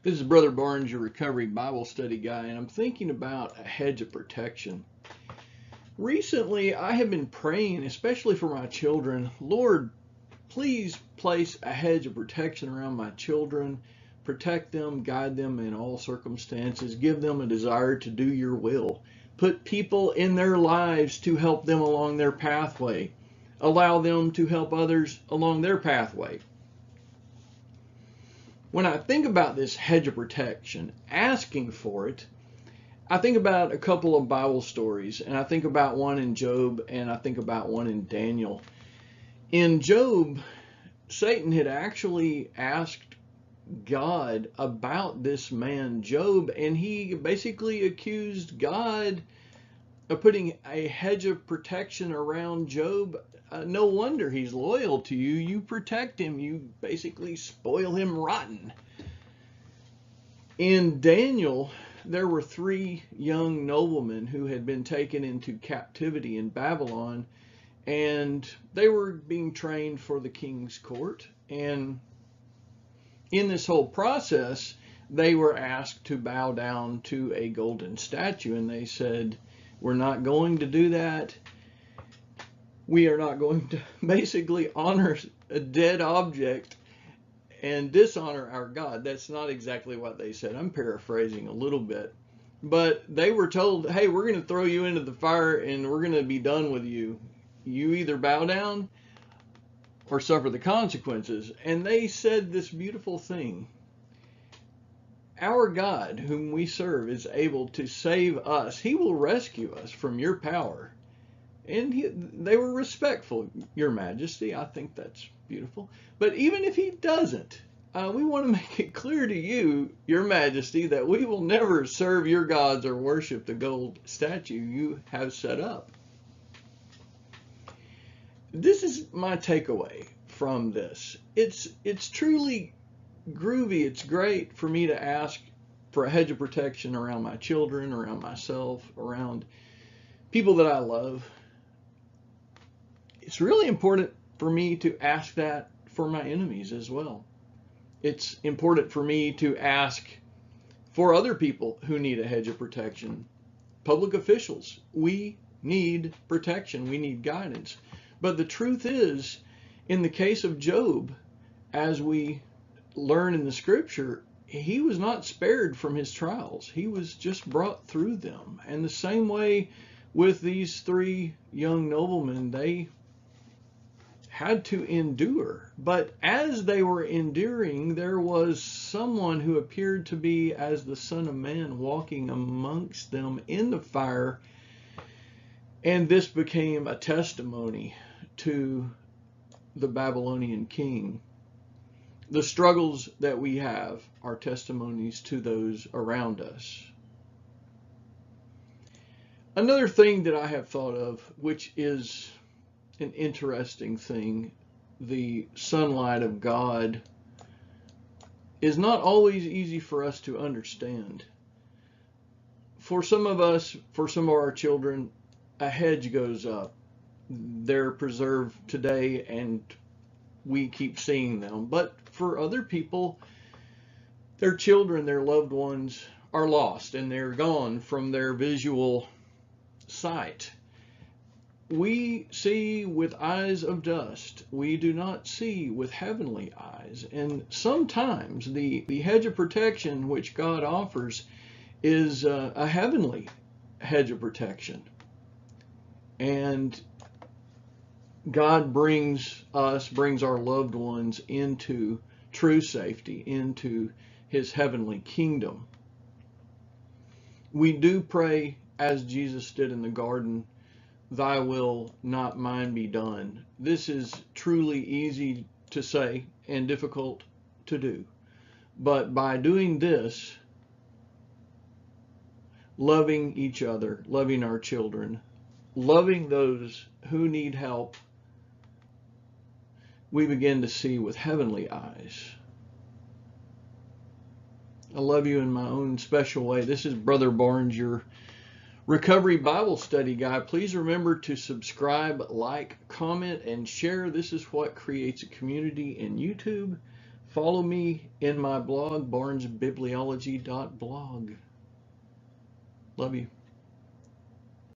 This is Brother Barnes, your recovery Bible study guy, and I'm thinking about a hedge of protection. Recently, I have been praying, especially for my children, Lord, please place a hedge of protection around my children, protect them, guide them in all circumstances, give them a desire to do your will, put people in their lives to help them along their pathway, allow them to help others along their pathway. When I think about this hedge of protection, asking for it, I think about a couple of Bible stories, and I think about one in Job, and I think about one in Daniel. In Job, Satan had actually asked God about this man, Job, and he basically accused God of putting a hedge of protection around Job. No wonder he's loyal to you. You protect him. You basically spoil him rotten. In Daniel, there were 3 young noblemen who had been taken into captivity in Babylon, and they were being trained for the king's court. And in this whole process, they were asked to bow down to a golden statue, and they said, "We're not going to do that. We are not going to basically honor a dead object and dishonor our God." That's not exactly what they said. I'm paraphrasing a little bit. But they were told, hey, we're going to throw you into the fire and we're going to be done with you. You either bow down or suffer the consequences. And they said this beautiful thing. Our God, whom we serve, is able to save us. He will rescue us from your power. And they were respectful, Your Majesty. I think that's beautiful. But even if he doesn't, we want to make it clear to you, Your Majesty, that we will never serve your gods or worship the gold statue you have set up. This is my takeaway from this. It's truly groovy. It's great for me to ask for a hedge of protection around my children, around myself, around people that I love. It's really important for me to ask that for my enemies as well. It's important for me to ask for other people who need a hedge of protection. Public officials, we need protection. We need guidance. But the truth is, in the case of Job, as we learn in the scripture, he was not spared from his trials. He was just brought through them. And the same way with these 3 young noblemen, they had to endure. But as they were enduring, there was someone who appeared to be as the Son of Man walking amongst them in the fire. And this became a testimony to the Babylonian king. The struggles that we have are testimonies to those around us. Another thing that I have thought of, which is an interesting thing, the sunlight of God is not always easy for us to understand. For some of us, for some of our children, a hedge goes up. They're preserved today and we keep seeing them. But for other people, their children, their loved ones are lost and they're gone from their visual sight. We see with eyes of dust. We do not see with heavenly eyes. And sometimes the hedge of protection which God offers is a heavenly hedge of protection. And God brings our loved ones into true safety, into his heavenly kingdom. We do pray as Jesus did in the garden, "Thy will, not mine, be done." This is truly easy to say and difficult to do. But by doing this, loving each other, loving our children, loving those who need help, we begin to see with heavenly eyes. I love you in my own special way. This is Brother Barnes, your recovery Bible study guy. Please remember to subscribe, like, comment, and share. This is what creates a community in YouTube. Follow me in my blog, barnesbibliology.blog. Love you.